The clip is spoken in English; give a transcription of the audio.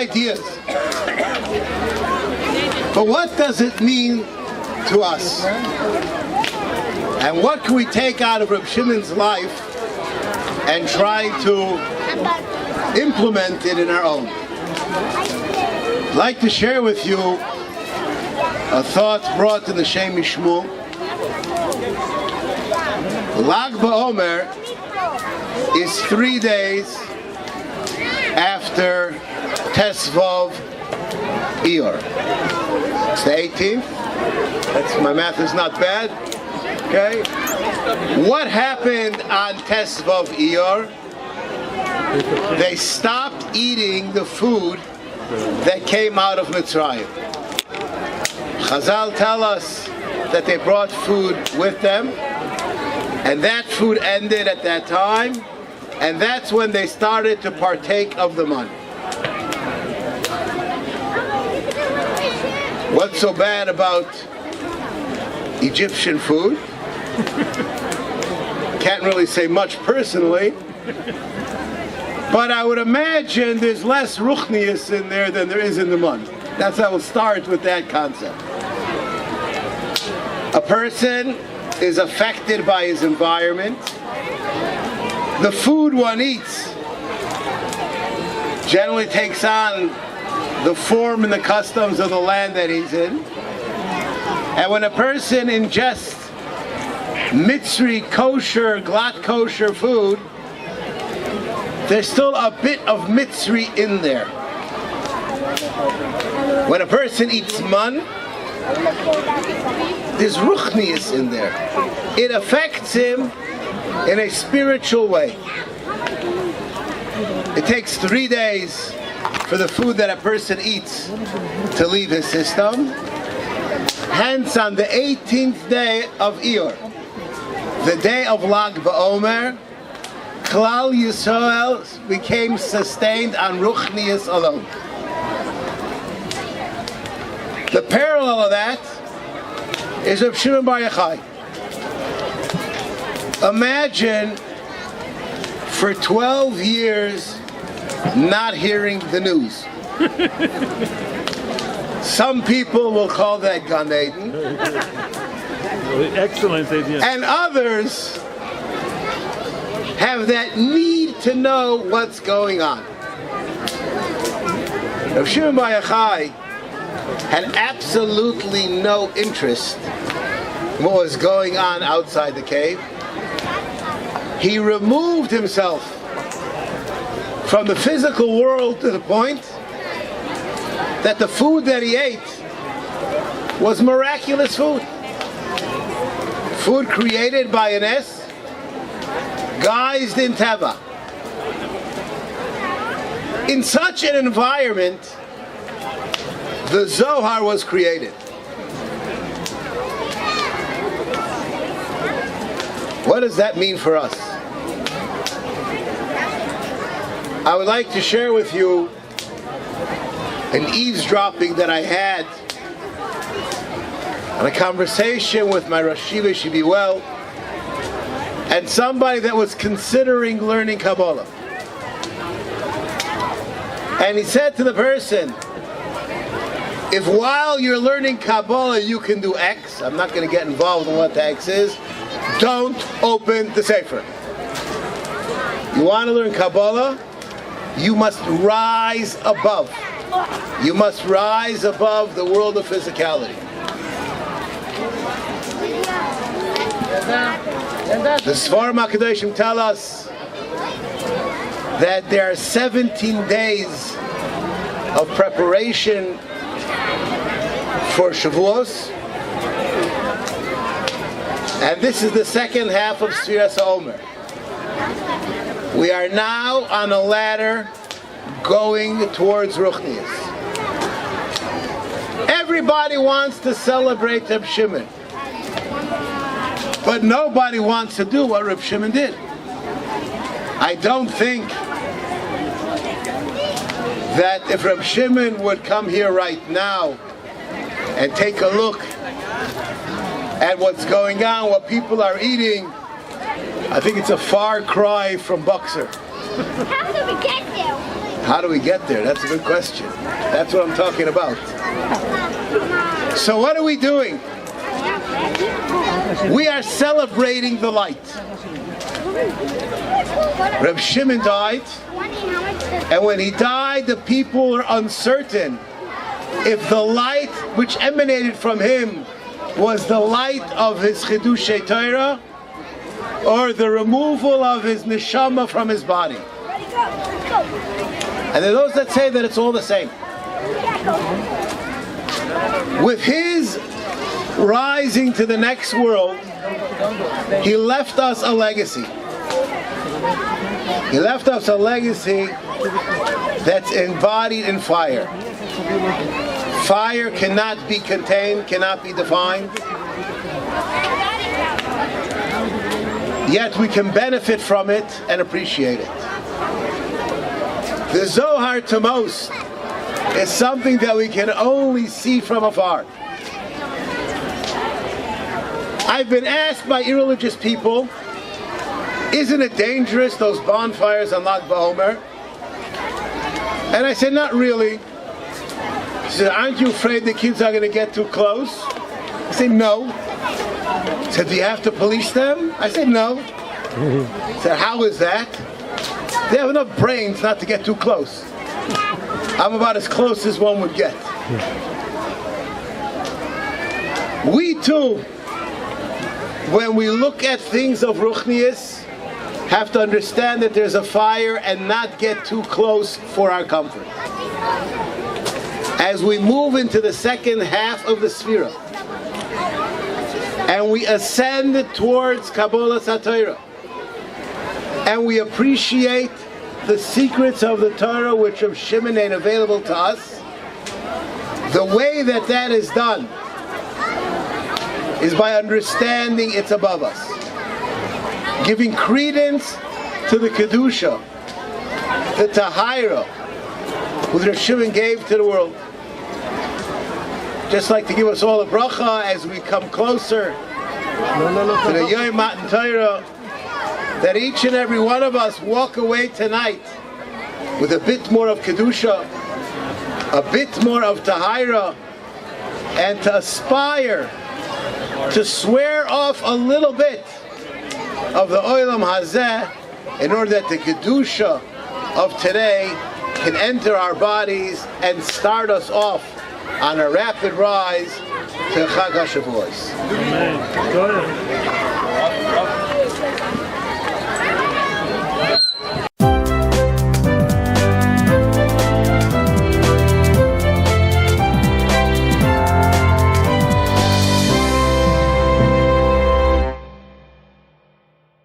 ideas. But what does it mean to us? And what can we take out of Reb Shimon's life and try to implement it in our own? I'd like to share with you a thought brought in the Shem Mishmul. Lag BaOmer is 3 days after Tesvav Iyar. It's the 18th. My math is not bad. Okay. What happened on Tesvav Iyar? They stopped eating the food that came out of Mitzrayim. Chazal tell us that they brought food with them, and that food ended at that time, and that's when they started to partake of the money. What's so bad about Egyptian food? Can't really say much personally, but I would imagine there's less ruchnius in there than there is in the money. That's how we'll start with that concept. A person is affected by his environment. The food one eats generally takes on the form and the customs of the land that he's in. And when a person ingests Mitzri kosher, glatt kosher food, there's still a bit of Mitzri in there. When a person eats man, there's ruchnius in there. It affects him in a spiritual way. It takes 3 days for the food that a person eats to leave his system. Hence, on the 18th day of Iyar, the day of Lag BaOmer, Klal Yisrael became sustained on ruchnius alone. The parallel of that is Rav Shimon Bar Yochai. Imagine for 12 years not hearing the news. Some people will call that Gan Eden. Excellent idea. And others have that need to know what's going on. Rav Shimon Bar Yochai had absolutely no interest in what was going on outside the cave. He removed himself from the physical world to the point that the food that he ate was miraculous food. Food created by an S, guised in Teva. In such an environment, the Zohar was created. What does that mean for us? I would like to share with you an eavesdropping that I had on a conversation with my Rosh Yeshiva, she be well, and somebody that was considering learning Kabbalah. And he said to the person, if while you're learning Kabbalah you can do X, I'm not going to get involved in what the X is, don't open the Sefer. You want to learn Kabbalah? You must rise above. You must rise above the world of physicality. The Sfarim HaKadoshim tell us that there are 17 days of preparation for Shavuos, and this is the second half of Sfiras HaOmer. We are now on a ladder going towards Ruchnius. Everybody wants to celebrate Reb Shimon, but nobody wants to do what Reb Shimon did. I don't think that if Reb Shimon would come here right now and take a look at what's going on, what people are eating, I think it's a far cry from Boxer. How do we get there? How do we get there? That's a good question. That's what I'm talking about. So what are we doing? We are celebrating the light. Reb Shimon died, and when he died, the people were uncertain if the light which emanated from him was the light of his Chidushei Torah or the removal of his neshama from his body. And there are those that say that it's all the same. With his rising to the next world, he left us a legacy. He left us a legacy that's embodied in fire. Fire cannot be contained, cannot be defined. Yet we can benefit from it and appreciate it. The Zohar Tamos is something that we can only see from afar. I've been asked by irreligious people, isn't it dangerous, those bonfires on Lag BaOmer? And I said, not really. He said, aren't you afraid the kids are going to get too close? I said, no. He said, do you have to police them? I said, no. He said, how is that? They have enough brains not to get too close. I'm about as close as one would get. We too, when we look at things of Ruchnius, have to understand that there's a fire and not get too close for our comfort. As we move into the second half of the Sphira, and we ascend towards Kabbalah Torah, and we appreciate the secrets of the Torah which Rav Shimon made available to us, the way that that is done is by understanding it's above us. Giving credence to the Kedusha, the Tahira, which Rav Shimon gave to the world. Just like to give us all a bracha as we come closer to the Yom Matan Torah, that each and every one of us walk away tonight with a bit more of Kedusha, a bit more of Tahira, and to aspire to swear off a little bit of the Olam Hazeh in order that the Kedusha of today can enter our bodies and start us off on a rapid rise to Chag HaShavuos. Amen. Go ahead.